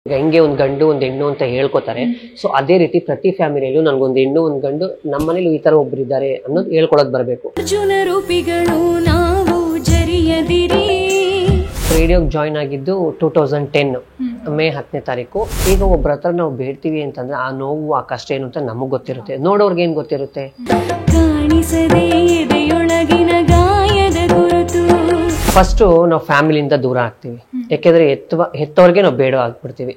ಈಗ ಹಿಂಗೆ ಒಂದು ಗಂಡು ಒಂದು ಹೆಣ್ಣು ಅಂತ ಹೇಳ್ಕೊತಾರೆ. ಸೊ ಅದೇ ರೀತಿ ಪ್ರತಿ ಫ್ಯಾಮಿಲಿಯಲ್ಲೂ ನನಗೊಂದು ಹೆಣ್ಣು ಒಂದು ಗಂಡು ನಮ್ಮ ಮನೇಲಿ ಈ ತರ ಒಬ್ರು ಇದ್ದಾರೆ ಅನ್ನೋದು ಹೇಳ್ಕೊಳಕ್ ಬರಬೇಕು. ರೇಡಿಯೋಗೆ ಜಾಯ್ನ್ ಆಗಿದ್ದು 2010 ಮೇ 10ನೇ ತಾರೀಕು. ಈಗ ಒಬ್ಬರ ಹತ್ರ ನಾವು ಬೇಡ್ತೀವಿ ಅಂತಂದ್ರೆ ಆ ನೋವು ಆ ಕಷ್ಟ ಏನು ಅಂತ ನಮಗ್ ಗೊತ್ತಿರುತ್ತೆ, ನೋಡೋರ್ಗೆ ಏನ್ ಗೊತ್ತಿರುತ್ತೆ. ಫಸ್ಟ್ ನಾವು ಫ್ಯಾಮಿಲಿಯಿಂದ ದೂರ ಆಗ್ತೀವಿ, ಯಾಕೆಂದ್ರೆ ಹೆತ್ತವ್ರಿಗೆ ನಾವು ಬೇಡ ಆಗ್ಬಿಡ್ತೀವಿ.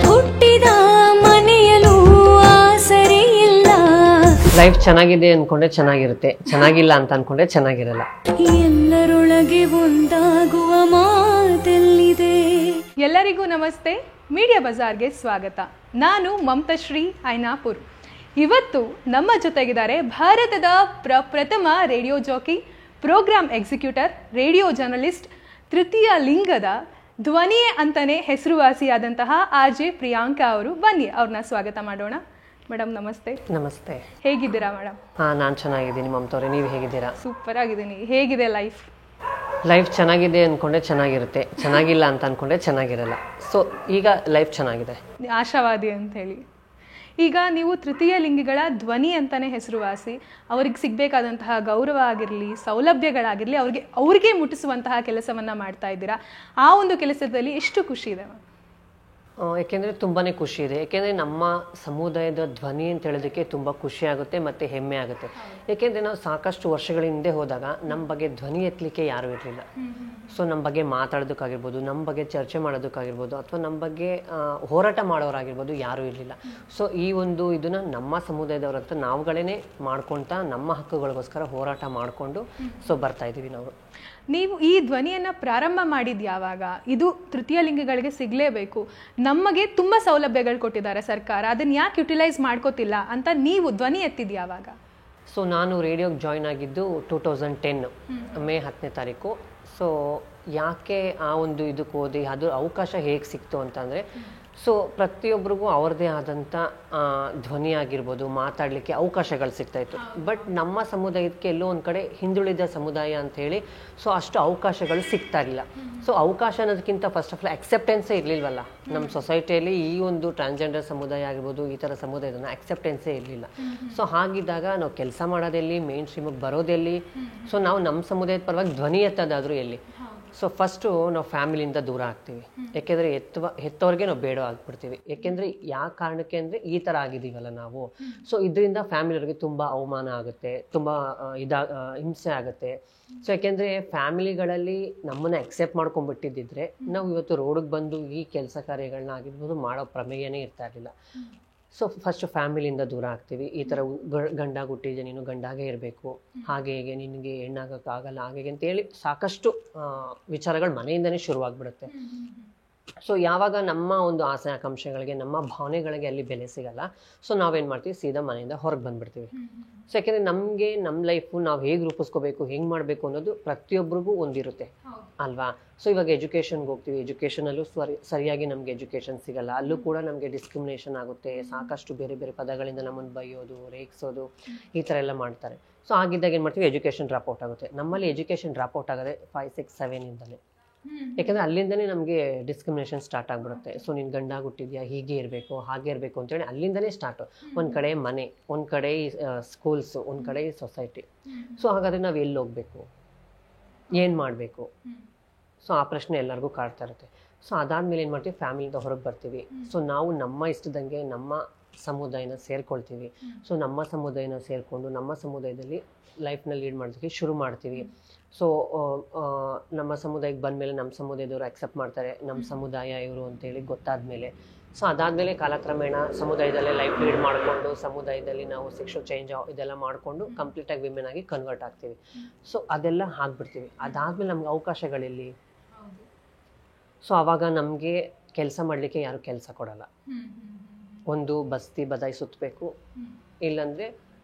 ಲೈಫ್ ಚೆನ್ನಾಗಿದೆ ಅನ್ಕೊಂಡ್ರೆ ಚೆನ್ನಾಗಿರುತ್ತೆ, ಚೆನ್ನಾಗಿಲ್ಲ ಅಂತ ಅನ್ಕೊಂಡ್ರೆ ಚೆನ್ನಾಗಿರಲ್ಲ. ಎಲ್ಲರೊಳಗೆ ಒಂದಾಗುವ ಮಾತೆಲ್ಲಿದೆ. ಎಲ್ಲರಿಗೂ ನಮಸ್ತೆ, ಮೀಡಿಯಾ ಬಜಾರ್ಗೆ ಸ್ವಾಗತ. ನಾನು ಮಮತಾಶ್ರೀ ಐನಾಪುರ್. ಇವತ್ತು ನಮ್ಮ ಜೊತೆಗಿದ್ದಾರೆ ಭಾರತದ ಪ್ರಥಮ radio jockey, program executor, radio journalist, ತೃತೀಯ ಲಿಂಗದ ಧ್ವನಿ ಅಂತಾನೆ ಹೆಸರುವಾಸಿಯಾದಂತಹ RJ ಪ್ರಿಯಾಂಕಾ ಅವರು. ಬನ್ನಿ ಅವ್ರನ್ನ ಸ್ವಾಗತ ಮಾಡೋಣ. ಮೇಡಮ್ ನಮಸ್ತೆ. ನಮಸ್ತೆ. ಹೇಗಿದ್ದೀರಾ ಮೇಡಮ್? ನಾನು ಚೆನ್ನಾಗಿದ್ದೀನಿ ಮಮತವ್ರೆ, ನೀವು ಹೇಗಿದ್ದೀರಾ? ಸೂಪರ್ ಆಗಿದ್ದೀನಿ. ಹೇಗಿದೆ ಲೈಫ್? ಲೈಫ್ ಚೆನ್ನಾಗಿದೆ ಅನ್ಕೊಂಡ್ರೆ ಚೆನ್ನಾಗಿರುತ್ತೆ, ಚೆನ್ನಾಗಿಲ್ಲ ಅಂತ ಅನ್ಕೊಂಡ್ರೆ ಚೆನ್ನಾಗಿರಲ್ಲ. ಸೊ ಈಗ ಲೈಫ್ ಚೆನ್ನಾಗಿದೆ. ಆಶಾವಾದಿ ಅಂತ ಹೇಳಿ. ಈಗ ನೀವು ತೃತೀಯ ಲಿಂಗಿಗಳ ಧ್ವನಿ ಅಂತಾನೆ ಹೆಸರುವಾಸಿ. ಅವ್ರಿಗೆ ಸಿಗಬೇಕಾದಂತಹ ಗೌರವ ಆಗಿರಲಿ, ಸೌಲಭ್ಯಗಳಾಗಿರಲಿ, ಅವ್ರಿಗೆ ಮುಟ್ಟಿಸುವಂತಹ ಕೆಲಸವನ್ನ ಮಾಡ್ತಾ ಇದ್ದೀರಾ. ಆ ಒಂದು ಕೆಲಸದಲ್ಲಿ ಎಷ್ಟು ಖುಷಿ ಇದೆ? ಯಾಕೆಂದರೆ ತುಂಬಾ ಖುಷಿ ಇದೆ. ಯಾಕೆಂದರೆ ನಮ್ಮ ಸಮುದಾಯದ ಧ್ವನಿ ಅಂತ ಹೇಳೋದಕ್ಕೆ ತುಂಬ ಖುಷಿ ಆಗುತ್ತೆ ಮತ್ತು ಹೆಮ್ಮೆ ಆಗುತ್ತೆ. ಯಾಕೆಂದರೆ ನಾವು ಸಾಕಷ್ಟು ವರ್ಷಗಳ ಹಿಂದೆ ಹೋದಾಗ ನಮ್ಮ ಬಗ್ಗೆ ಧ್ವನಿ ಎತ್ತಲಿಕ್ಕೆ ಯಾರೂ ಇರಲಿಲ್ಲ. ಸೊ ನಮ್ಮ ಬಗ್ಗೆ ಮಾತಾಡೋದಕ್ಕಾಗಿರ್ಬೋದು, ನಮ್ಮ ಬಗ್ಗೆ ಚರ್ಚೆ ಮಾಡೋದಕ್ಕಾಗಿರ್ಬೋದು, ಅಥವಾ ನಮ್ಮ ಬಗ್ಗೆ ಹೋರಾಟ ಮಾಡೋರಾಗಿರ್ಬೋದು ಯಾರೂ ಇರಲಿಲ್ಲ. ಸೊ ಈ ಒಂದು ಇದನ್ನು ನಮ್ಮ ಸಮುದಾಯದವ್ರ ಹತ್ರ ನಾವುಗಳೇ ಮಾಡ್ಕೊಳ್ತಾ ನಮ್ಮ ಹಕ್ಕುಗಳಿಗೋಸ್ಕರ ಹೋರಾಟ ಮಾಡಿಕೊಂಡು ಸೊ ಬರ್ತಾ ಇದ್ದೀವಿ ನಾವು. ನೀವು ಈ ಧ್ವನಿಯನ್ನು ಪ್ರಾರಂಭ ಮಾಡಿದ್ದು ಯಾವಾಗ? ಇದು ತೃತೀಯ ಲಿಂಗಗಳಿಗೆ ಸಿಗಲೇಬೇಕು, ನಮಗೆ ತುಂಬ ಸೌಲಭ್ಯಗಳು ಕೊಟ್ಟಿದ್ದಾರೆ ಸರ್ಕಾರ, ಅದನ್ನು ಯಾಕೆ ಯುಟಿಲೈಸ್ ಮಾಡ್ಕೋತಿಲ್ಲ ಅಂತ ನೀವು ಧ್ವನಿ ಎತ್ತಿದ್ದು ಯಾವಾಗ? ಸೊ ನಾನು ರೇಡಿಯೋಗೆ ಜಾಯ್ನ್ ಆಗಿದ್ದು 2010 ಮೇ 10ನೇ ತಾರೀಕು. ಸೊ ಯಾಕೆ ಆ ಒಂದು ಇದಕ್ಕೆ ಹೋದಿ, ಅದು ಅವಕಾಶ ಹೇಗೆ ಸಿಕ್ತು ಅಂತಂದರೆ, ಸೊ ಪ್ರತಿಯೊಬ್ಬರಿಗೂ ಅವ್ರದ್ದೇ ಆದಂಥ ಧ್ವನಿ ಆಗಿರ್ಬೋದು, ಮಾತಾಡಲಿಕ್ಕೆ ಅವಕಾಶಗಳು ಸಿಗ್ತಾಯಿತ್ತು. ಬಟ್ ನಮ್ಮ ಸಮುದಾಯಕ್ಕೆ ಎಲ್ಲೋ ಒಂದು ಕಡೆ ಹಿಂದುಳಿದ ಸಮುದಾಯ ಅಂಥೇಳಿ ಸೊ ಅಷ್ಟು ಅವಕಾಶಗಳು ಸಿಗ್ತಾ ಇರಲಿಲ್ಲ. ಸೊ ಅವಕಾಶ ಅನ್ನೋದಕ್ಕಿಂತ ಫಸ್ಟ್ ಆಫ್ ಆಲ್ ಅಕ್ಸೆಪ್ಟೆನ್ಸೇ ಇರಲಿಲ್ವಲ್ಲ ನಮ್ಮ ಸೊಸೈಟಿಯಲ್ಲಿ. ಈ ಒಂದು ಟ್ರಾನ್ಸ್ಜೆಂಡರ್ ಸಮುದಾಯ ಆಗಿರ್ಬೋದು, ಈ ಥರ ಸಮುದಾಯದನ್ನ ಅಕ್ಸೆಪ್ಟೆನ್ಸೇ ಇರಲಿಲ್ಲ. ಸೊ ಹಾಗಿದ್ದಾಗ ನಾವು ಕೆಲಸ ಮಾಡೋದೆಲ್ಲಿ, ಮೇನ್ ಸ್ಟ್ರೀಮಿಗೆ ಬರೋದೆಲ್ಲಿ, ಸೊ ನಾವು ನಮ್ಮ ಸಮುದಾಯದ ಪರವಾಗಿ ಧ್ವನಿ ಎತ್ತೋದಾದರೂ ಎಲ್ಲಿ? ಸೊ ಫಸ್ಟು ನಾವು ಫ್ಯಾಮಿಲಿಯಿಂದ ದೂರ ಆಗ್ತೀವಿ, ಯಾಕೆಂದರೆ ಹೆತ್ತವ್ರಿಗೆ ನಾವು ಬೇಡ ಆಗ್ಬಿಡ್ತೀವಿ. ಯಾಕೆಂದರೆ ಯಾವ ಕಾರಣಕ್ಕೆ ಅಂದರೆ ಈ ಥರ ಆಗಿದ್ದೀವಲ್ಲ ನಾವು. ಸೊ ಇದರಿಂದ ಫ್ಯಾಮಿಲಿಯವ್ರಿಗೆ ತುಂಬ ಅವಮಾನ ಆಗುತ್ತೆ, ತುಂಬ ಹಿಂಸೆ ಆಗುತ್ತೆ. ಸೊ ಯಾಕೆಂದರೆ ಫ್ಯಾಮಿಲಿಗಳಲ್ಲಿ ನಮ್ಮನ್ನು ಅಕ್ಸೆಪ್ಟ್ ಮಾಡ್ಕೊಂಡ್ಬಿಟ್ಟಿದ್ದಿದ್ರೆ ನಾವು ಇವತ್ತು ರೋಡಿಗೆ ಬಂದು ಈ ಕೆಲಸ ಕಾರ್ಯಗಳನ್ನ ಆಗಿರ್ಬೋದು ಮಾಡೋ ಪ್ರಮೇಯನೇ ಇರ್ತಾ ಇರಲಿಲ್ಲ. ಸೊ ಫಸ್ಟ್ ಫ್ಯಾಮಿಲಿಯಿಂದ ದೂರ ಆಗ್ತೀವಿ. ಈ ಥರ ಗಂಡಾಗಿ ಹುಟ್ಟಿದ್ದೆ, ನೀನು ಗಂಡಾಗೇ ಇರಬೇಕು, ಹಾಗೆ ಹೇಗೆ ನಿನಗೆ ಹೆಣ್ಣಾಗೋಕ್ಕಾಗಲ್ಲ, ಹಾಗೆ ಅಂತೇಳಿ ಸಾಕಷ್ಟು ವಿಚಾರಗಳು ಮನೆಯಿಂದನೇ ಶುರುವಾಗ್ಬಿಡುತ್ತೆ. ಸೊ ಯಾವಾಗ ನಮ್ಮ ಒಂದು ಆಸೆ ಆಕಾಂಕ್ಷೆಗಳಿಗೆ, ನಮ್ಮ ಭಾವನೆಗಳಿಗೆ ಅಲ್ಲಿ ಬೆಲೆ ಸಿಗಲ್ಲ, ಸೊ ನಾವೇನು ಮಾಡ್ತೀವಿ, ಸೀದಾ ಮನೆಯಿಂದ ಹೊರಗೆ ಬಂದುಬಿಡ್ತೀವಿ. ಸೊ ಯಾಕೆಂದರೆ ನಮಗೆ ನಮ್ಮ ಲೈಫು ನಾವು ಹೇಗೆ ರೂಪಿಸ್ಕೋಬೇಕು, ಹೆಂಗೆ ಮಾಡಬೇಕು ಅನ್ನೋದು ಪ್ರತಿಯೊಬ್ಬರಿಗೂ ಒಂದಿರುತ್ತೆ ಅಲ್ವಾ. ಸೊ ಇವಾಗ ಎಜುಕೇಷನ್ಗೆ ಹೋಗ್ತೀವಿ, ಎಜುಕೇಷನಲ್ಲೂ ಸರಿಯಾಗಿ ನಮಗೆ ಎಜುಕೇಷನ್ ಸಿಗಲ್ಲ, ಅಲ್ಲೂ ಕೂಡ ನಮಗೆ ಡಿಸ್ಕ್ರಿಮಿನೇಷನ್ ಆಗುತ್ತೆ. ಸಾಕಷ್ಟು ಬೇರೆ ಬೇರೆ ಪದಗಳಿಂದ ನಮ್ಮನ್ನು ಬೈಯೋದು, ರೇಗಿಸೋದು, ಈ ಥರ ಎಲ್ಲ ಮಾಡ್ತಾರೆ. ಸೊ ಆಗಿದ್ದಾಗ ಏನು ಮಾಡ್ತೀವಿ, ಎಜುಕೇಷನ್ ಡ್ರಾಪ್ ಔಟ್ ಆಗುತ್ತೆ. ನಮ್ಮಲ್ಲಿ ಎಜುಕೇಷನ್ ಡ್ರಾಪ್ ಔಟ್ ಆಗೋದೆ 5, 6, 7ಇಂದಲೇ. ಯಾಕೆಂದರೆ ಅಲ್ಲಿಂದನೇ ನಮಗೆ ಡಿಸ್ಕ್ರಿಮಿನೇಷನ್ ಸ್ಟಾರ್ಟ್ ಆಗಿಬಿಡುತ್ತೆ. ಸೊ ನೀನು ಗಂಡಾಗಿ ಹುಟ್ಟಿದ್ಯಾ, ಹೀಗೆ ಇರಬೇಕು, ಹಾಗೆ ಇರಬೇಕು ಅಂತೇಳಿ ಅಲ್ಲಿಂದನೇ ಸ್ಟಾರ್ಟು. ಒಂದು ಕಡೆ ಮನೆ, ಒಂದು ಕಡೆ ಸ್ಕೂಲ್ಸು, ಒಂದು ಕಡೆ ಸೊಸೈಟಿ. ಸೊ ಹಾಗಾದರೆ ನಾವು ಎಲ್ಲಿ ಹೋಗಬೇಕು, ಏನು ಮಾಡಬೇಕು? ಸೊ ಆ ಪ್ರಶ್ನೆ ಎಲ್ಲರಿಗೂ ಕಾಡ್ತಾ ಇರುತ್ತೆ. ಸೊ ಅದಾದಮೇಲೆ ಏನು ಮಾಡ್ತೀವಿ, ಫ್ಯಾಮಿಲಿಯಿಂದ ಹೊರಗೆ ಬರ್ತೀವಿ. ಸೊ ನಾವು ನಮ್ಮ ಇಷ್ಟದಂಗೆ ನಮ್ಮ ಸಮುದಾಯನ ಸೇರ್ಕೊಳ್ತೀವಿ. ಸೊ ನಮ್ಮ ಸಮುದಾಯನ ಸೇರಿಕೊಂಡು ನಮ್ಮ ಸಮುದಾಯದಲ್ಲಿ ಲೈಫ್ನ ಲೀಡ್ ಮಾಡೋದಕ್ಕೆ ಶುರು ಮಾಡ್ತೀವಿ. ಸೊ ನಮ್ಮ ಸಮುದಾಯಕ್ಕೆ ಬಂದಮೇಲೆ ನಮ್ಮ ಸಮುದಾಯದವರು ಅಕ್ಸೆಪ್ಟ್ ಮಾಡ್ತಾರೆ, ನಮ್ಮ ಸಮುದಾಯ ಇವರು ಅಂತೇಳಿ ಗೊತ್ತಾದಮೇಲೆ. ಸೊ ಅದಾದಮೇಲೆ ಕಾಲಕ್ರಮೇಣ ಸಮುದಾಯದಲ್ಲೇ ಲೈಫ್ ಲೀಡ್ ಮಾಡಿಕೊಂಡು ಸಮುದಾಯದಲ್ಲಿ ನಾವು ಸೆಕ್ಷುವಲ್ ಚೇಂಜ್ ಇದೆಲ್ಲ ಮಾಡಿಕೊಂಡು ಕಂಪ್ಲೀಟಾಗಿ ವಿಮೆನ್ ಆಗಿ ಕನ್ವರ್ಟ್ ಆಗ್ತೀವಿ. ಸೊ ಅದೆಲ್ಲ ಆಗ್ಬಿಡ್ತೀವಿ. ಅದಾದಮೇಲೆ ನಮ್ಗೆ ಅವಕಾಶಗಳಲ್ಲಿ, ಸೊ ಆವಾಗ ನಮಗೆ ಕೆಲಸ ಮಾಡಲಿಕ್ಕೆ ಯಾರು ಕೆಲಸ ಕೊಡಲ್ಲ. ಒಂದು ಬಸ್ತಿ ಬದಾಯಿ ಸುತ್ತಬೇಕು, ಇಲ್ಲಾಂದರೆ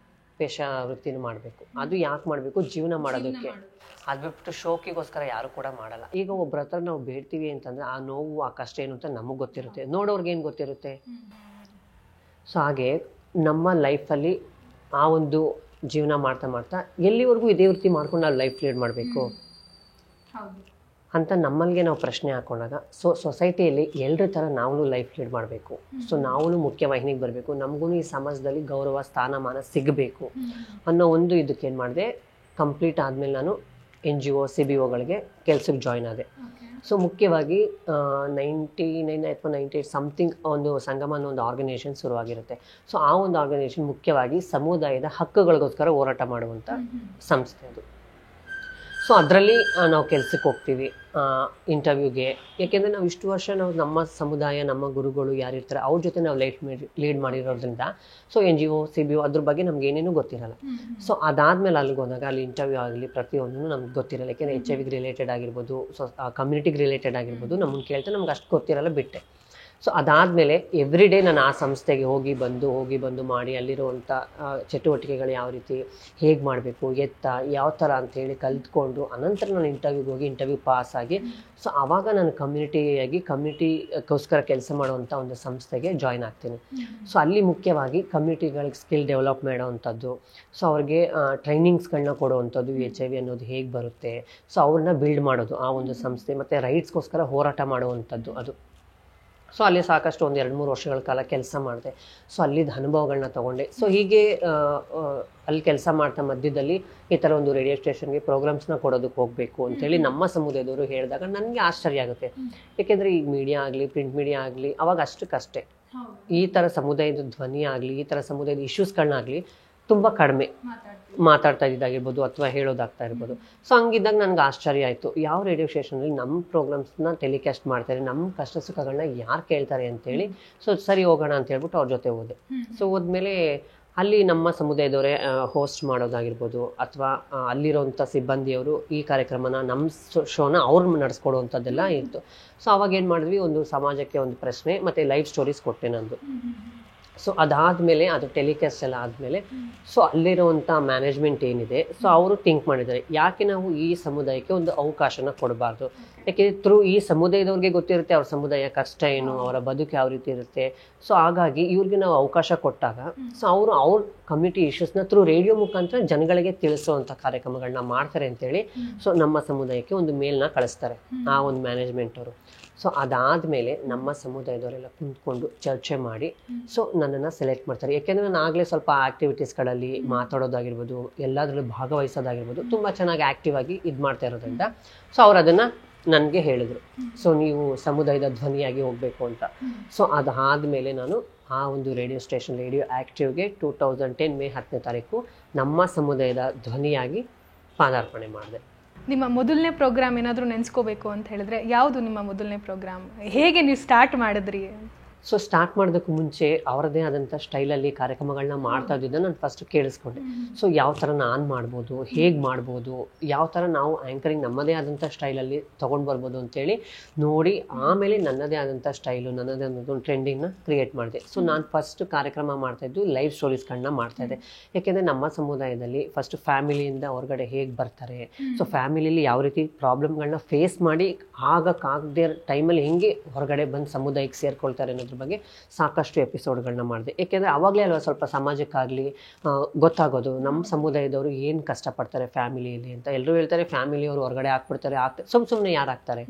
ಪೇಶಾ ವೃತ್ತಿನ ಮಾಡಬೇಕು. ಅದು ಯಾಕೆ ಮಾಡಬೇಕು, ಜೀವನ ಮಾಡೋದಕ್ಕೆ. ಅದು ಬಿಟ್ಬಿಟ್ಟು ಶೋಕಿಗೋಸ್ಕರ ಯಾರು ಕೂಡ ಮಾಡಲ್ಲ. ಈಗ ಒಬ್ಬರ ಹತ್ರ ನಾವು ಬೇಡ್ತೀವಿ ಅಂತಂದರೆ ಆ ನೋವು ಆ ಕಷ್ಟ ಏನು ಅಂತ ನಮಗೆ ಗೊತ್ತಿರುತ್ತೆ, ನೋಡೋರ್ಗೆ ಏನು ಗೊತ್ತಿರುತ್ತೆ. ಸೊ ಹಾಗೆ ನಮ್ಮ ಲೈಫಲ್ಲಿ ಆ ಒಂದು ಜೀವನ ಮಾಡ್ತಾ ಮಾಡ್ತಾ ಎಲ್ಲಿವರೆಗೂ ಇದೇ ವೃತ್ತಿ ಮಾಡ್ಕೊಂಡು ನಾವು ಲೈಫ್ ಲೀಡ್ ಮಾಡಬೇಕು ಅಂತ ನಮ್ಮಲ್ಲಿಗೆ ನಾವು ಪ್ರಶ್ನೆ ಹಾಕೊಂಡಾಗ ಸೊಸೈಟಿಯಲ್ಲಿ ಎಲ್ಲರ ಥರ ನಾವು ಲೈಫ್ ಲೀಡ್ ಮಾಡಬೇಕು. ಸೊ ನಾವು ಮುಖ್ಯವಾಹಿನಿಗೆ ಬರಬೇಕು, ನಮಗೂ ಈ ಸಮಾಜದಲ್ಲಿ ಗೌರವ ಸ್ಥಾನಮಾನ ಸಿಗಬೇಕು ಅನ್ನೋ ಒಂದು ಇದಕ್ಕೆ ಏನು ಮಾಡಿದೆ, ಕಂಪ್ಲೀಟ್ ಆದಮೇಲೆ ನಾನು NGO CBOಗಳಿಗೆ ಕೆಲಸಕ್ಕೆ ಜಾಯ್ನ್ ಆದೆ. ಸೊ ಮುಖ್ಯವಾಗಿ 99 ಅಥವಾ 98 ಸಮಥಿಂಗ್ ಒಂದು ಸಂಗಮ ಅನ್ನೋ ಒಂದು ಆರ್ಗನೈಸೇಷನ್ ಶುರುವಾಗಿರುತ್ತೆ. ಸೊ ಆ ಒಂದು ಆರ್ಗನೈಸೇಷನ್ ಮುಖ್ಯವಾಗಿ ಸಮುದಾಯದ ಹಕ್ಕುಗಳಿಗೋಸ್ಕರ ಹೋರಾಟ ಮಾಡುವಂಥ ಸಂಸ್ಥೆ ಅದು. ಸೊ ಅದರಲ್ಲಿ ನಾವು ಕೆಲಸಕ್ಕೆ ಹೋಗ್ತೀವಿ, ಇಂಟರ್ವ್ಯೂಗೆ. ಯಾಕೆಂದರೆ ನಾವು ಇಷ್ಟು ವರ್ಷ ನಾವು ನಮ್ಮ ಸಮುದಾಯ, ನಮ್ಮ ಗುರುಗಳು ಯಾರಿರ್ತಾರೆ ಅವ್ರ ಜೊತೆ ನಾವು ಲೀಡ್ ಮಾಡಿರೋದ್ರಿಂದ ಸೊ NGO CBO ಅದ್ರ ಬಗ್ಗೆ ನಮ್ಗೆ ಏನೇನೂ ಗೊತ್ತಿರಲ್ಲ. ಸೊ ಅದಾದಮೇಲೆ ಅಲ್ಲಿಗೆ ಹೋದಾಗ ಅಲ್ಲಿ ಇಂಟರ್ವ್ಯೂ ಆಗಲಿ ಪ್ರತಿಯೊಂದೂ ನಮ್ಗೆ ಗೊತ್ತಿರಲ್ಲ. ಯಾಕೆಂದರೆ HIV ರಿಲೇಟೆಡ್ ಆಗಿರ್ಬೋದು, ಸೊ ಕಮ್ಯುನಿಟಿಗೆ ರಿಲೇಟೆಡ್ ಆಗಿರ್ಬೋದು, ನಮ್ಮನ್ನು ಕೇಳ್ತಾ ನಮ್ಗೆ ಅಷ್ಟು ಗೊತ್ತಿರಲ್ಲ, ಬಿಟ್ಟೆ. ಸೊ ಅದಾದಮೇಲೆ ಎವ್ರಿ ಡೇ ನಾನು ಆ ಸಂಸ್ಥೆಗೆ ಹೋಗಿ ಬಂದು ಮಾಡಿ ಅಲ್ಲಿರುವಂಥ ಚಟುವಟಿಕೆಗಳು ಯಾವ ರೀತಿ ಹೇಗೆ ಮಾಡಬೇಕು, ಯಾವ ಥರ ಅಂಥೇಳಿ ಕಲಿತ್ಕೊಂಡು ಅನಂತರ ನಾನು ಇಂಟರ್ವ್ಯೂಗೆ ಹೋಗಿ ಇಂಟರ್ವ್ಯೂ ಪಾಸ್ ಆಗಿ ಸೊ ಆವಾಗ ನಾನು ಕಮ್ಯುನಿಟಿಗೋಸ್ಕರ ಕೆಲಸ ಮಾಡುವಂಥ ಒಂದು ಸಂಸ್ಥೆಗೆ ಜಾಯ್ನ್ ಆಗ್ತೀನಿ. ಸೊ ಅಲ್ಲಿ ಮುಖ್ಯವಾಗಿ ಕಮ್ಯುನಿಟಿಗಳಿಗೆ ಸ್ಕಿಲ್ ಡೆವಲಪ್ ಮಾಡೋವಂಥದ್ದು, ಸೊ ಅವ್ರಿಗೆ ಟ್ರೈನಿಂಗ್ಸ್ಗಳನ್ನ ಕೊಡುವಂಥದ್ದು, HIV ಅನ್ನೋದು ಹೇಗೆ ಬರುತ್ತೆ, ಸೊ ಅವ್ರನ್ನ ಬಿಲ್ಡ್ ಮಾಡೋದು ಆ ಒಂದು ಸಂಸ್ಥೆ, ಮತ್ತು ರೈಟ್ಸ್ಗೋಸ್ಕರ ಹೋರಾಟ ಮಾಡುವಂಥದ್ದು ಅದು. ಸೊ ಅಲ್ಲಿ ಸಾಕಷ್ಟು ಒಂದು 2-3 ವರ್ಷಗಳ ಕಾಲ ಕೆಲಸ ಮಾಡಿದೆ. ಸೊ ಅಲ್ಲಿದ್ದ ಅನುಭವಗಳನ್ನ ತೊಗೊಂಡೆ. ಸೊ ಹೀಗೆ ಅಲ್ಲಿ ಕೆಲಸ ಮಾಡ್ತಾ ಮಧ್ಯದಲ್ಲಿ ಈ ಥರ ಒಂದು ರೇಡಿಯೋ ಸ್ಟೇಷನ್ಗೆ ಪ್ರೋಗ್ರಾಮ್ಸ್ನ ಕೊಡೋದಕ್ಕೆ ಹೋಗಬೇಕು ಅಂತೇಳಿ ನಮ್ಮ ಸಮುದಾಯದವರು ಹೇಳಿದಾಗ ನನಗೆ ಆಶ್ಚರ್ಯ ಆಗುತ್ತೆ. ಏಕೆಂದರೆ ಈ ಮೀಡಿಯಾ ಆಗಲಿ, ಪ್ರಿಂಟ್ ಮೀಡಿಯಾ ಆಗಲಿ ಅವಾಗ ಅಷ್ಟಕ್ಕಷ್ಟೇ ಈ ಥರ ಸಮುದಾಯದ ಧ್ವನಿ ಆಗಲಿ, ಈ ಥರ ಸಮುದಾಯದ ಇಶ್ಯೂಸ್ಗಳನ್ನಾಗಲಿ ತುಂಬ ಕಡಿಮೆ ಮಾತಾಡ್ತಾ ಇದ್ದಾಗಿರ್ಬೋದು ಅಥವಾ ಹೇಳೋದಾಗ್ತಾ ಇರ್ಬೋದು. ಸೊ ಹಂಗಿದ್ದಾಗ ನನಗೆ ಆಶ್ಚರ್ಯ ಆಯಿತು, ಯಾವ ರೇಡಿಯೋ ಸ್ಟೇಷನಲ್ಲಿ ನಮ್ಮ ಪ್ರೋಗ್ರಾಮ್ಸ್ನ ಟೆಲಿಕಾಸ್ಟ್ ಮಾಡ್ತಾರೆ, ನಮ್ಮ ಕಷ್ಟ ಸುಖಗಳನ್ನ ಯಾರು ಕೇಳ್ತಾರೆ ಅಂತೇಳಿ. ಸೊ ಸರಿ ಹೋಗೋಣ ಅಂತ ಹೇಳ್ಬಿಟ್ಟು ಅವ್ರ ಜೊತೆ ಹೋದೆ. ಸೊ ಹೋದ್ಮೇಲೆ ಅಲ್ಲಿ ನಮ್ಮ ಸಮುದಾಯದವರೇ ಹೋಸ್ಟ್ ಮಾಡೋದಾಗಿರ್ಬೋದು ಅಥವಾ ಅಲ್ಲಿರೋಂಥ ಸಿಬ್ಬಂದಿಯವರು ಈ ಕಾರ್ಯಕ್ರಮನ ನಮ್ಮ ಶೋನ ಅವ್ರು ನಡೆಸ್ಕೊಡುವಂಥದ್ದೆಲ್ಲ ಇತ್ತು. ಸೊ ಅವಾಗ ಏನು ಮಾಡಿದ್ವಿ, ಒಂದು ಸಮಾಜಕ್ಕೆ ಒಂದು ಪ್ರಶ್ನೆ ಮತ್ತು ಲೈವ್ ಸ್ಟೋರೀಸ್ ಕೊಟ್ಟೆ ನಂದು. ಸೊ ಅದಾದಮೇಲೆ ಅದು ಟೆಲಿಕಾಸ್ಟ್ ಎಲ್ಲ ಆದಮೇಲೆ ಸೊ ಅಲ್ಲಿರುವಂಥ ಮ್ಯಾನೇಜ್ಮೆಂಟ್ ಏನಿದೆ ಸೊ ಅವರು ಥಿಂಕ್ ಮಾಡಿದ್ದಾರೆ, ಯಾಕೆ ನಾವು ಈ ಸಮುದಾಯಕ್ಕೆ ಒಂದು ಅವಕಾಶನ ಕೊಡಬಾರ್ದು. ಯಾಕೆಂದರೆ ಈ ಸಮುದಾಯದವ್ರಿಗೆ ಗೊತ್ತಿರುತ್ತೆ ಅವ್ರ ಸಮುದಾಯ ಕಷ್ಟ ಏನು, ಅವರ ಬದುಕು ಯಾವ ರೀತಿ ಇರುತ್ತೆ. ಸೊ ಹಾಗಾಗಿ ಇವ್ರಿಗೆ ನಾವು ಅವಕಾಶ ಕೊಟ್ಟಾಗ ಸೊ ಅವ್ರ ಕಮ್ಯುನಿಟಿ ಇಶ್ಯೂಸ್ನ ರೇಡಿಯೋ ಮುಖಾಂತರ ಜನಗಳಿಗೆ ತಿಳಿಸುವಂಥ ಕಾರ್ಯಕ್ರಮಗಳನ್ನ ಮಾಡ್ತಾರೆ ಅಂತೇಳಿ ಸೊ ನಮ್ಮ ಸಮುದಾಯಕ್ಕೆ ಒಂದು ಮೇಲ್ನ ಕಳಿಸ್ತಾರೆ ಆ ಒಂದು ಮ್ಯಾನೇಜ್ಮೆಂಟ್ ಅವರು. ಸೊ ಅದಾದಮೇಲೆ ನಮ್ಮ ಸಮುದಾಯದವರೆಲ್ಲ ಕುಂತ್ಕೊಂಡು ಚರ್ಚೆ ಮಾಡಿ ಸೊ ನನ್ನನ್ನು ಸೆಲೆಕ್ಟ್ ಮಾಡ್ತಾರೆ. ಯಾಕೆಂದರೆ ನಾನು ಆಗಲೇ ಸ್ವಲ್ಪ ಆ್ಯಕ್ಟಿವಿಟೀಸ್ಗಳಲ್ಲಿ ಮಾತಾಡೋದಾಗಿರ್ಬೋದು, ಎಲ್ಲದರಲ್ಲೂ ಭಾಗವಹಿಸೋದಾಗಿರ್ಬೋದು ತುಂಬ ಚೆನ್ನಾಗಿ ಆ್ಯಕ್ಟಿವ್ ಆಗಿ ಇದು ಮಾಡ್ತಾ ಇರೋದ್ರಿಂದ ಸೊ ಅವ್ರು ಅದನ್ನು ನನಗೆ ಹೇಳಿದರು, ಸೊ ನೀವು ಸಮುದಾಯದ ಧ್ವನಿಯಾಗಿ ಹೋಗಬೇಕು ಅಂತ. ಸೊ ಅದಾದಮೇಲೆ ನಾನು ಆ ಒಂದು ರೇಡಿಯೋ ಸ್ಟೇಷನ್ ರೇಡಿಯೋ ಆ್ಯಕ್ಟಿವ್ಗೆ 2010 ಮೇ 10 ನಮ್ಮ ಸಮುದಾಯದ ಧ್ವನಿಯಾಗಿ ಪಾದಾರ್ಪಣೆ ಮಾಡಿದೆ. ನಿಮ್ಮ ಮೊದಲನೇ ಪ್ರೋಗ್ರಾಮ್ ಏನಾದರೂ ನೆನೆಸ್ಕೋಬೇಕು ಅಂತ ಹೇಳಿದ್ರೆ ಯಾವುದು ನಿಮ್ಮ ಮೊದಲನೇ ಪ್ರೋಗ್ರಾಮ್? ಹೇಗೆ ನೀವು ಸ್ಟಾರ್ಟ್ ಮಾಡಿದ್ರಿ? ಸೊ ಸ್ಟಾರ್ಟ್ ಮಾಡೋದಕ್ಕೂ ಮುಂಚೆ ಅವರದೇ ಆದಂಥ ಸ್ಟೈಲಲ್ಲಿ ಕಾರ್ಯಕ್ರಮಗಳನ್ನ ಮಾಡ್ತಾ ಇದ್ದಿದ್ದ ನಾನು ಫಸ್ಟ್ ಕೇಳಿಸ್ಕೊಂಡೆ. ಸೊ ಯಾವ ಥರ ನಾನು ಮಾಡ್ಬೋದು, ಹೇಗೆ ಮಾಡ್ಬೋದು, ಯಾವ ಥರ ನಾವು ಆ್ಯಂಕರಿಂಗ್ ನಮ್ಮದೇ ಆದಂಥ ಸ್ಟೈಲಲ್ಲಿ ತೊಗೊಂಡು ಬರ್ಬೋದು ಅಂತೇಳಿ ನೋಡಿ ಆಮೇಲೆ ನನ್ನದೇ ಆದಂಥ ಸ್ಟೈಲು, ನನ್ನದೇ ಆದಂಥ ಒಂದು ಟ್ರೆಂಡಿಂಗ್ನ ಕ್ರಿಯೇಟ್ ಮಾಡಿದೆ. ಸೊ ನಾನು ಫಸ್ಟ್ ಕಾರ್ಯಕ್ರಮ ಮಾಡ್ತಾಯಿದ್ದು ಲೈವ್ ಸ್ಟೋರೀಸ್ಗಳನ್ನ ಮಾಡ್ತಾಯಿದ್ದೆ. ಯಾಕೆಂದರೆ ನಮ್ಮ ಸಮುದಾಯದಲ್ಲಿ ಫಸ್ಟ್ ಫ್ಯಾಮಿಲಿಯಿಂದ ಹೊರಗಡೆ ಹೇಗೆ ಬರ್ತಾರೆ, ಸೊ ಫ್ಯಾಮಿಲಿಯಲ್ಲಿ ಯಾವ ರೀತಿ ಪ್ರಾಬ್ಲಮ್ಗಳನ್ನ ಫೇಸ್ ಮಾಡಿ ಆಗಕ್ಕಾಗದೇ ಟೈಮಲ್ಲಿ ಹೆಂಗೆ ಹೊರಗಡೆ ಬಂದು ಸಮುದಾಯಕ್ಕೆ ಸೇರ್ಕೊಳ್ತಾರೆ ಅನ್ನೋದ್ರ ಬಗ್ಗೆ ಸಾಕಷ್ಟು ಎಪಿಸೋಡ್ಗಳನ್ನ ಮಾಡಿದೆ. ಏಕೆಂದರೆ ಆವಾಗಲೇ ಅಲ್ವಾ ಸ್ವಲ್ಪ ಸಮಾಜಕ್ಕಾಗಲಿ ಗೊತ್ತಾಗೋದು ನಮ್ಮ ಸಮುದಾಯದವರು ಏನು ಕಷ್ಟಪಡ್ತಾರೆ ಫ್ಯಾಮಿಲಿಯಲ್ಲಿ ಅಂತ. ಎಲ್ಲರೂ ಹೇಳ್ತಾರೆ ಫ್ಯಾಮಿಲಿಯವರು ಹೊರಗಡೆ ಹಾಕ್ಬಿಡ್ತಾರೆ, ಸುಮ್ಮನೆ ಯಾರು ಹಾಕ್ತಾರೆ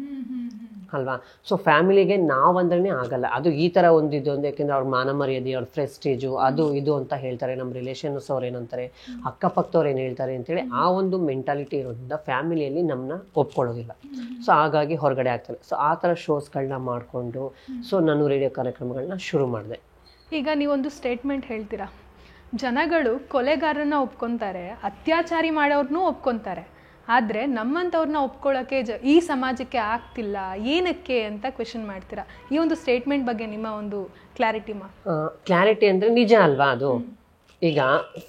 ಅಲ್ವಾ. ಸೊ ಫ್ಯಾಮಿಲಿಗೆ ನಾವಂದ್ರೇ ಆಗಲ್ಲ, ಅದು ಈ ಥರ ಒಂದಿದ್ದು ಒಂದು. ಯಾಕೆಂದರೆ ಅವ್ರ ಮಾನ ಮರ್ಯಾದೆ, ಅವ್ರ ಪ್ರೆಸ್ಟೀಜು ಅದು ಇದು ಅಂತ ಹೇಳ್ತಾರೆ. ನಮ್ಮ ರಿಲೇಷನ್ಸ್ ಅವ್ರು ಏನಂತಾರೆ, ಅಕ್ಕಪಕ್ಕದವ್ರು ಏನು ಹೇಳ್ತಾರೆ ಅಂತೇಳಿ ಆ ಒಂದು ಮೆಂಟಾಲಿಟಿ ಇರೋದ್ರಿಂದ ಫ್ಯಾಮಿಲಿಯಲ್ಲಿ ನಮ್ಮನ್ನ ಒಪ್ಕೊಳ್ಳೋದಿಲ್ಲ. ಸೊ ಹಾಗಾಗಿ ಹೊರಗಡೆ ಆಗ್ತಾರೆ. ಸೊ ಆ ಥರ ಶೋಸ್ಗಳನ್ನ ಮಾಡಿಕೊಂಡು ಸೊ ನಾನು ರೇಡಿಯೋ ಕಾರ್ಯಕ್ರಮಗಳನ್ನ ಶುರು ಮಾಡಿದೆ. ಈಗ ನೀವೊಂದು ಸ್ಟೇಟ್ಮೆಂಟ್ ಹೇಳ್ತೀರಾ, ಜನಗಳು ಕೊಲೆಗಾರರನ್ನ ಒಪ್ಕೊತಾರೆ, ಅತ್ಯಾಚಾರಿ ಮಾಡೋರ್ನೂ ಒಪ್ಕೊತಾರೆ, ಆದರೆ ನಮ್ಮಂಥವ್ರನ್ನ ಒಪ್ಕೊಳ್ಳೋಕ್ಕೆ ಈ ಸಮಾಜಕ್ಕೆ ಆಗ್ತಿಲ್ಲ, ಏನಕ್ಕೆ ಅಂತ ಕ್ವೆಶನ್ ಮಾಡ್ತೀರಾ. ಈ ಒಂದು ಸ್ಟೇಟ್ಮೆಂಟ್ ಬಗ್ಗೆ ನಿಮ್ಮ ಒಂದು ಕ್ಲಾರಿಟಿ ಅಂದರೆ ನಿಜ ಅಲ್ವಾ ಅದು. ಈಗ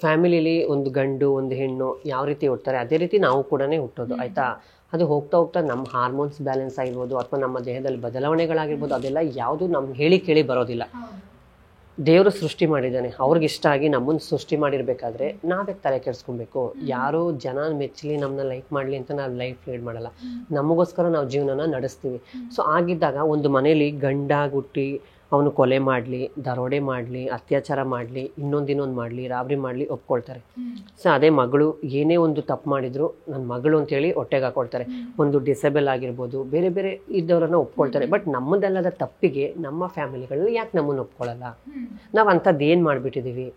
ಫ್ಯಾಮಿಲಿಲಿ ಒಂದು ಗಂಡು ಒಂದು ಹೆಣ್ಣು ಯಾವ ರೀತಿ ಹುಡ್ತಾರೆ ಅದೇ ರೀತಿ ನಾವು ಕೂಡ ಹುಟ್ಟೋದು, ಆಯಿತಾ. ಅದು ಹೋಗ್ತಾ ಹೋಗ್ತಾ ನಮ್ಮ ಹಾರ್ಮೋನ್ಸ್ ಬ್ಯಾಲೆನ್ಸ್ ಆಗಿರ್ಬೋದು ಅಥವಾ ನಮ್ಮ ದೇಹದಲ್ಲಿ ಬದಲಾವಣೆಗಳಾಗಿರ್ಬೋದು, ಅದೆಲ್ಲ ಯಾವುದು ನಮ್ಗೆ ಹೇಳಿ ಕೇಳಿ ಬರೋದಿಲ್ಲ. ದೇವರು ಸೃಷ್ಟಿ ಮಾಡಿದ್ದಾನೆ, ಅವ್ರಿಗಿಷ್ಟ ಆಗಿ ನಮ್ಮನ್ನು ಸೃಷ್ಟಿ ಮಾಡಿರ್ಬೇಕಾದ್ರೆ ನಾವೇ ತಲೆ ಕೆಡಿಸ್ಕೊಬೇಕು. ಯಾರೋ ಜನ ಮೆಚ್ಚಲಿ, ನಮ್ಮನ್ನ ಲೈಕ್ ಮಾಡಲಿ ಅಂತ ನಾವು ಲೈಫ್ ಲೀಡ್ ಮಾಡಲ್ಲ, ನಮಗೋಸ್ಕರ ನಾವು ಜೀವನನ ನಡೆಸ್ತೀವಿ. ಸೊ ಆಗಿದ್ದಾಗ ಒಂದು ಮನೇಲಿ ಗಂಡಾಗಿ ಹುಟ್ಟಿ ಅವನು ಕೊಲೆ ಮಾಡಲಿ, ದರೋಡೆ ಮಾಡಲಿ, ಅತ್ಯಾಚಾರ ಮಾಡಲಿ, ಇನ್ನೊಂದು ಮಾಡಲಿ, ರಾಬರಿ ಮಾಡಲಿ ಒಪ್ಕೊಳ್ತಾರೆ. ಸೊ ಅದೇ ಮಗಳು ಏನೇ ಒಂದು ತಪ್ಪು ಮಾಡಿದ್ರು ನನ್ನ ಮಗಳು ಅಂತೇಳಿ ಹೊಟ್ಟೆಗೆ ಹಾಕೊಳ್ತಾರೆ. ಒಂದು ಡಿಸೇಬಲ್ ಆಗಿರ್ಬೋದು, ಬೇರೆ ಬೇರೆ ಇದ್ದವರನ್ನ ಒಪ್ಕೊಳ್ತಾರೆ. ಬಟ್ ನಮ್ಮದಲ್ಲದ ತಪ್ಪಿಗೆ ನಮ್ಮ ಫ್ಯಾಮಿಲಿಗಳಲ್ಲಿ ಯಾಕೆ ನಮ್ಮನ್ನು ಒಪ್ಕೊಳ್ಳಲ್ಲ? ನಾವು ಅಂಥದ್ದು ಏನು ಮಾಡಿಬಿಟ್ಟಿದ್ದೀವಿ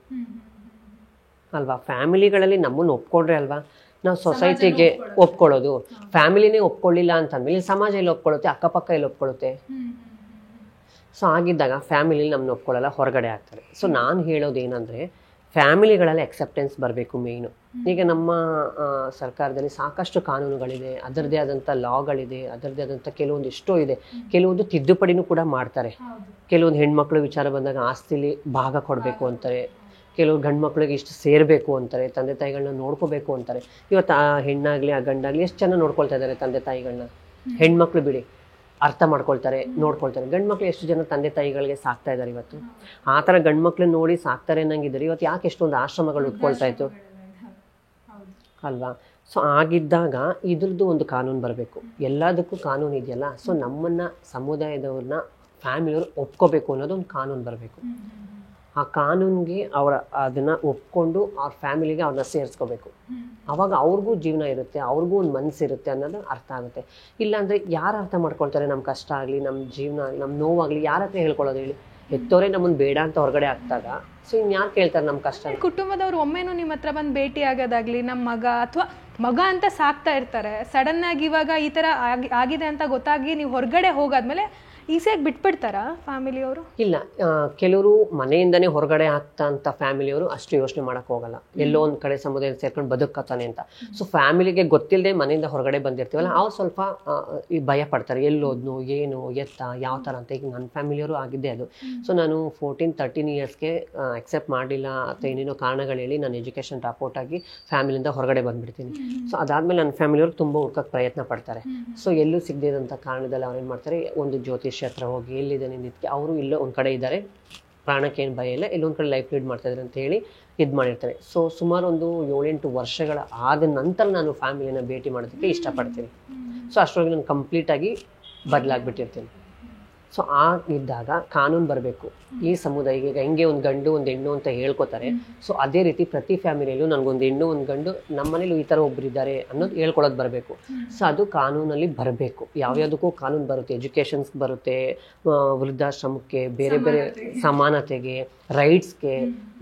ಅಲ್ವಾ? ಫ್ಯಾಮಿಲಿಗಳಲ್ಲಿ ನಮ್ಮನ್ನು ಒಪ್ಕೊಂಡ್ರೆ ಅಲ್ವಾ ನಾವು ಸೊಸೈಟಿಗೆ ಒಪ್ಕೊಳ್ಳೋದು. ಫ್ಯಾಮಿಲಿನೇ ಒಪ್ಕೊಳ್ಳಿಲ್ಲ ಅಂತಂದ್ಮೇಲೆ ಸಮಾಜ ಎಲ್ಲಿ ಒಪ್ಕೊಳ್ಳುತ್ತೆ, ಅಕ್ಕಪಕ್ಕ ಎಲ್ಲಿ ಒಪ್ಕೊಳ್ಳುತ್ತೆ? ಸೊ ಆಗಿದ್ದಾಗ ಫ್ಯಾಮಿಲಿ ನಮ್ಮನ್ನ ಒಪ್ಕೊಳ್ಳಲ್ಲ, ಹೊರಗಡೆ ಆಗ್ತಾರೆ. ಸೊ ನಾನು ಹೇಳೋದು ಏನಂದರೆ ಫ್ಯಾಮಿಲಿಗಳಲ್ಲಿ ಅಕ್ಸೆಪ್ಟೆನ್ಸ್ ಬರಬೇಕು ಮೇಯ್ನು. ಈಗ ನಮ್ಮ ಸರ್ಕಾರದಲ್ಲಿ ಸಾಕಷ್ಟು ಕಾನೂನುಗಳಿದೆ, ಅದರದ್ದೇ ಆದಂಥ ಲಾಗಳಿದೆ, ಅದರದ್ದೇ ಆದಂಥ ಕೆಲವೊಂದು ಎಷ್ಟೋ ಇದೆ. ಕೆಲವೊಂದು ತಿದ್ದುಪಡಿನೂ ಕೂಡ ಮಾಡ್ತಾರೆ. ಕೆಲವೊಂದು ಹೆಣ್ಮಕ್ಳು ವಿಚಾರ ಬಂದಾಗ ಆಸ್ತಿಲಿ ಭಾಗ ಕೊಡಬೇಕು ಅಂತಾರೆ, ಕೆಲವು ಗಂಡು ಮಕ್ಳಿಗೆ ಇಷ್ಟು ಸೇರಬೇಕು ಅಂತಾರೆ, ತಂದೆ ತಾಯಿಗಳನ್ನ ನೋಡ್ಕೋಬೇಕು ಅಂತಾರೆ. ಇವತ್ತು ಆ ಹೆಣ್ಣಾಗಲಿ ಆ ಗಂಡಾಗಲಿ ಎಷ್ಟು ಚೆನ್ನಾಗಿ ನೋಡ್ಕೊಳ್ತಾ ಇದ್ದಾರೆ ತಂದೆ ತಾಯಿಗಳನ್ನ. ಹೆಣ್ಮಕ್ಳು ಬಿಡಿ ಅರ್ಥ ಮಾಡ್ಕೊಳ್ತಾರೆ, ನೋಡ್ಕೊಳ್ತಾರೆ. ಗಂಡು ಮಕ್ಳು ಎಷ್ಟು ಜನ ತಂದೆ ತಾಯಿಗಳಿಗೆ ಸಾಕ್ತಾ ಇದ್ದಾರೆ ಇವತ್ತು. ಆ ಥರ ಗಂಡು ಮಕ್ಳನ್ನ ನೋಡಿ ಸಾಕ್ತಾರೆ ಅನ್ನಂಗಿದ್ದಾರೆ. ಇವತ್ತು ಯಾಕೆ ಎಷ್ಟೊಂದು ಆಶ್ರಮಗಳು ಉಟ್ಕೊಳ್ತಾ ಇತ್ತು ಅಲ್ವಾ? ಸೊ ಆಗಿದ್ದಾಗ ಇದ್ರದ್ದು ಒಂದು ಕಾನೂನು ಬರಬೇಕು. ಎಲ್ಲದಕ್ಕೂ ಕಾನೂನು ಇದೆಯಲ್ಲ. ಸೊ ನಮ್ಮನ್ನು ಸಮುದಾಯದವ್ರನ್ನ ಫ್ಯಾಮಿಲಿಯವರು ಒಪ್ಕೋಬೇಕು ಅನ್ನೋದು ಒಂದು ಕಾನೂನು ಬರಬೇಕು. ಆ ಕಾನೂನಿಗೆ ಅದನ್ನು ಒಪ್ಕೊಂಡು ಅವ್ರ ಫ್ಯಾಮಿಲಿಗೆ ಅವ್ರನ್ನ ಸೇರಿಸ್ಕೋಬೇಕು. ಆವಾಗ ಅವ್ರಿಗೂ ಜೀವನ ಇರುತ್ತೆ, ಅವ್ರಿಗೂ ಒಂದು ಮನಸ್ಸಿರುತ್ತೆ ಅನ್ನೋದು ಅರ್ಥ ಆಗುತ್ತೆ. ಇಲ್ಲಾಂದರೆ ಯಾರು ಅರ್ಥ ಮಾಡ್ಕೊಳ್ತಾರೆ? ನಮ್ಮ ಕಷ್ಟ ಆಗಲಿ, ನಮ್ಮ ಜೀವನ, ನಮ್ಮ ನೋವಾಗಲಿ ಯಾರ ಹತ್ರ ಹೇಳ್ಕೊಳ್ಳೋದು ಹೇಳಿ? ಹೆತ್ತೋರೆ ನಮ್ಮನ್ನು ಬೇಡ ಅಂತ ಹೊರಗಡೆ ಆಗ್ತಾಗ ಸೊ ಇನ್ಯಾರು ಕೇಳ್ತಾರೆ ನಮ್ಮ ಕಷ್ಟ? ಕುಟುಂಬದವ್ರು ಒಮ್ಮೆನೂ ನಿಮ್ಮ ಹತ್ರ ಬಂದು ಭೇಟಿ ಆಗೋದಾಗ್ಲಿ, ನಮ್ಮ ಮಗ ಅಥವಾ ಮಗ ಅಂತ ಸಾಕ್ತಾ ಇರ್ತಾರೆ, ಸಡನ್ ಆಗಿ ಇವಾಗ ಈ ಥರ ಆಗಿದೆ ಅಂತ ಗೊತ್ತಾಗಿ ನೀವು ಹೊರಗಡೆ ಹೋಗಾದ್ಮೇಲೆ ಈಸಿಯಾಗಿ ಬಿಟ್ಬಿಡ್ತಾರಾ ಫ್ಯಾಮಿಲಿಯವರು? ಇಲ್ಲ, ಕೆಲವರು ಮನೆಯಿಂದನೇ ಹೊರಗಡೆ ಆಗ್ತಾ ಅಂತ ಫ್ಯಾಮಿಲಿಯವರು ಅಷ್ಟು ಯೋಚನೆ ಮಾಡೋಕ್ಕೆ ಹೋಗಲ್ಲ. ಎಲ್ಲೋ ಒಂದು ಕಡೆ ಸಮುದಾಯ ಸೇರ್ಕೊಂಡು ಬದುಕತ್ತಾನೆ ಅಂತ. ಸೊ ಫ್ಯಾಮಿಲಿಗೆ ಗೊತ್ತಿಲ್ಲದೆ ಮನೆಯಿಂದ ಹೊರಗಡೆ ಬಂದಿರ್ತೀವಲ್ಲ, ಅವ್ರು ಸ್ವಲ್ಪ ಈ ಭಯ ಪಡ್ತಾರೆ, ಎಲ್ಲೋದ್ನು, ಏನು, ಎತ್ತ, ಯಾವ ಥರ ಅಂತ. ಈಗ ನನ್ನ ಫ್ಯಾಮಿಲಿಯವರು ಆಗಿದ್ದೆ ಅದು. ಸೊ ನಾನು 14-13 ಇಯರ್ಸ್ಗೆ ಅಕ್ಸೆಪ್ಟ್ ಮಾಡಲಿಲ್ಲ ಅಥವಾ ಏನೇನೋ ಕಾರಣಗಳು ಹೇಳಿ ನಾನು ಎಜುಕೇಷನ್ ಡ್ರಾಪ್ ಆಗಿ ಫ್ಯಾಮಿಲಿಯಿಂದ ಹೊರಗಡೆ ಬಂದುಬಿಡ್ತೀನಿ. ಸೊ ಅದಾದಮೇಲೆ ನನ್ನ ಫ್ಯಾಮಿಲಿಯವರು ತುಂಬ ಹುಡ್ಕೋಕ್ಕೆ ಪ್ರಯತ್ನ ಪಡ್ತಾರೆ. ಸೊ ಎಲ್ಲೂ ಸಿಗದಿದ್ದಂಥ ಕಾರಣದಲ್ಲಿ ಅವ್ರೇನು ಮಾಡ್ತಾರೆ, ಒಂದು ಜ್ಯೋತಿಷ್ ಹತ್ರ ಹೋಗಿ ಎಲ್ಲಿದೆ ನಿಂದಿದ್ದಕ್ಕೆ ಅವರು ಇಲ್ಲೋ ಒಂದು ಕಡೆ ಇದ್ದಾರೆ, ಪ್ರಾಣಕ್ಕೇನು ಭಯ ಇಲ್ಲ, ಇಲ್ಲೊಂದು ಕಡೆ ಲೈಫ್ ಲೀಡ್ ಮಾಡ್ತಾ ಇದ್ದಾರೆ ಅಂತ ಹೇಳಿ ಇದು ಮಾಡಿರ್ತಾರೆ. ಸೊ ಸುಮಾರು ಒಂದು 7-8 ವರ್ಷಗಳ ಆದ ನಂತರ ನಾನು ಫ್ಯಾಮಿಲಿನ ಭೇಟಿ ಮಾಡೋದಕ್ಕೆ ಇಷ್ಟಪಡ್ತೀನಿ. ಸೊ ಅಷ್ಟರೊಳಗೆ ನಾನು ಕಂಪ್ಲೀಟಾಗಿ ಬದಲಾಗ್ಬಿಟ್ಟಿರ್ತೀನಿ. ಸೊ ಆಗಿದ್ದಾಗ ಕಾನೂನು ಬರಬೇಕು ಈ ಸಮುದಾಯಕ್ಕೆ. ಈಗ ಹೆಂಗೆ ಒಂದು ಗಂಡು ಒಂದು ಹೆಣ್ಣು ಅಂತ ಹೇಳ್ಕೊತಾರೆ, ಸೊ ಅದೇ ರೀತಿ ಪ್ರತಿ ಫ್ಯಾಮಿಲಿಯಲ್ಲೂ ನನಗೊಂದು ಹೆಣ್ಣು ಒಂದು ಗಂಡು, ನಮ್ಮ ಮನೇಲಿ ಈ ಥರ ಒಬ್ಬರಿದ್ದಾರೆ ಅನ್ನೋದು ಹೇಳ್ಕೊಳೋದು ಬರಬೇಕು. ಸೊ ಅದು ಕಾನೂನಲ್ಲಿ ಬರಬೇಕು. ಯಾವ್ಯಾವುದಕ್ಕೂ ಕಾನೂನು ಬರುತ್ತೆ. ಎಜುಕೇಷನ್ಸ್ಗೆ ಬರುತ್ತೆ, ವೃದ್ಧಾಶ್ರಮಕ್ಕೆ, ಬೇರೆ ಬೇರೆ ಸಮಾನತೆಗೆ, ರೈಟ್ಸ್ಗೆ,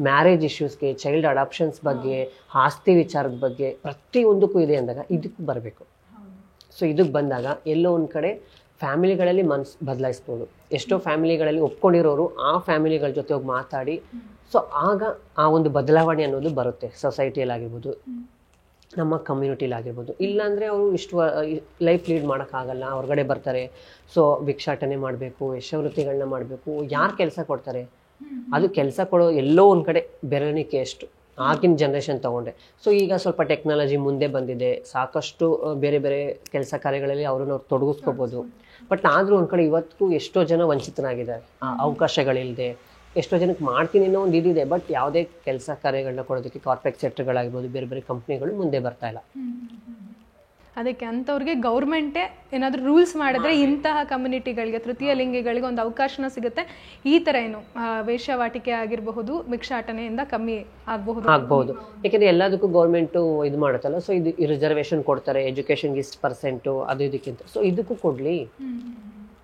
ಮ್ಯಾರೇಜ್ ಇಶ್ಯೂಸ್ಗೆ, ಚೈಲ್ಡ್ ಅಡಾಪ್ಷನ್ಸ್ ಬಗ್ಗೆ, ಆಸ್ತಿ ವಿಚಾರದ ಬಗ್ಗೆ ಪ್ರತಿಯೊಂದಕ್ಕೂ ಇದೆ ಅಂದಾಗ ಇದಕ್ಕೂ ಬರಬೇಕು. ಸೊ ಇದಕ್ಕೆ ಬಂದಾಗ ಎಲ್ಲೋ ಒಂದು ಕಡೆ ಫ್ಯಾಮಿಲಿಗಳಲ್ಲಿ ಮನಸ್ಸು ಬದಲಾಯಿಸ್ಬೋದು. ಎಷ್ಟೋ ಫ್ಯಾಮಿಲಿಗಳಲ್ಲಿ ಒಪ್ಕೊಂಡಿರೋರು ಆ ಫ್ಯಾಮಿಲಿಗಳ ಜೊತೆ ಹೋಗಿ ಮಾತಾಡಿ, ಸೊ ಆಗ ಆ ಒಂದು ಬದಲಾವಣೆ ಅನ್ನೋದು ಬರುತ್ತೆ. ಸೊಸೈಟಿಯಲ್ಲಿ ಆಗಿರ್ಬೋದು, ನಮ್ಮ ಕಮ್ಯುನಿಟಿಲಾಗಿರ್ಬೋದು. ಇಲ್ಲಾಂದರೆ ಅವರು ಇಷ್ಟು ಲೈಫ್ ಲೀಡ್ ಮಾಡೋಕ್ಕಾಗಲ್ಲ, ಹೊರಗಡೆ ಬರ್ತಾರೆ. ಸೊ ಭಿಕ್ಷಾಟನೆ ಮಾಡಬೇಕು, ವೇಶ್ಯಾವೃತ್ತಿಗಳನ್ನ ಮಾಡಬೇಕು. ಯಾರು ಕೆಲಸ ಕೊಡ್ತಾರೆ? ಅದು ಕೆಲಸ ಕೊಡೋ ಎಲ್ಲೋ ಒಂದು ಕಡೆ ಬೆರಳಿಕೆ ಎಷ್ಟು ಆಗಿನ ಜನ್ರೇಷನ್ ತೊಗೊಂಡೆ. ಸೊ ಈಗ ಸ್ವಲ್ಪ ಟೆಕ್ನಾಲಜಿ ಮುಂದೆ ಬಂದಿದೆ, ಸಾಕಷ್ಟು ಬೇರೆ ಬೇರೆ ಕೆಲಸ ಕಾರ್ಯಗಳಲ್ಲಿ ಅವ್ರನ್ನ ತೊಡಗಿಸ್ಕೋಬೋದು. ಬಟ್ ಆದರೂ ಒಂದು ಕಡೆ ಇವತ್ತು ಎಷ್ಟೋ ಜನ ವಂಚಿತರಾಗಿದ್ದಾರೆ, ಅವಕಾಶಗಳಿಲ್ಲದೆ. ಎಷ್ಟೋ ಜನಕ್ಕೆ ಮಾಡ್ತೀನಿ ಅನ್ನೋ ಒಂದು ಇದಿದೆ, ಬಟ್ ಯಾವುದೇ ಕೆಲಸ ಕಾರ್ಯಗಳನ್ನ ಕೊಡೋದಕ್ಕೆ ಕಾರ್ಪೊರೇಟ್ ಸೆಕ್ಟರ್ಗಳಾಗಿರ್ಬೋದು, ಬೇರೆ ಬೇರೆ ಕಂಪ್ನಿಗಳು ಮುಂದೆ ಬರ್ತಾ ಇಲ್ಲ. ಅದಕ್ಕೆ ಅಂಥವ್ರಿಗೆ ಗೌರ್ಮೆಂಟೇ ಏನಾದರೂ ರೂಲ್ಸ್ ಮಾಡಿದ್ರೆ ಇಂತಹ ಕಮ್ಯುನಿಟಿಗಳಿಗೆ, ತೃತೀಯ ಲಿಂಗಿಗಳಿಗೆ ಒಂದು ಅವಕಾಶನ ಸಿಗುತ್ತೆ. ಈ ಥರ ಏನು ವೇಶ್ಯಾವಾಟಿಕೆ ಆಗಿರಬಹುದು, ಭಿಕ್ಷಾಟನೆಯಿಂದ ಕಮ್ಮಿ ಆಗ್ಬಹುದು. ಯಾಕೆಂದರೆ ಎಲ್ಲದಕ್ಕೂ ಗೌರ್ಮೆಂಟು ಇದು ಮಾಡುತ್ತಲ್ಲ. ಸೊ ಇದು ರಿಸರ್ವೇಷನ್ ಕೊಡ್ತಾರೆ, ಎಜುಕೇಷನ್ಗೆ ಇಷ್ಟು %, ಅದು ಇದಕ್ಕಿಂತ. ಸೊ ಇದಕ್ಕೂ ಕೊಡಲಿ.